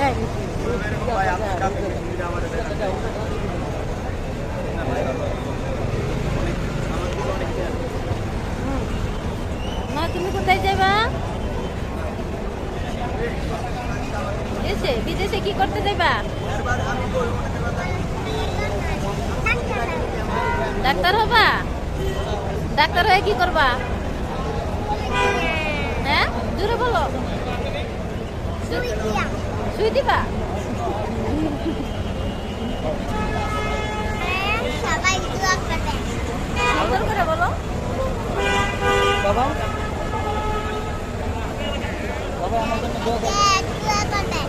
মা তুমি কোথায় যাবা? বিদেশে কি করতে যাবা? ডাক্তার হবা? ডাক্তার হয়ে কি করবা? হ্যাঁ জোরে বলো। সুই দিবা? সবাই দোয়া করবে। সুন্দর করে বলো। বাবা বাবা আমার জন্য দোয়া করো। দোয়া করবে।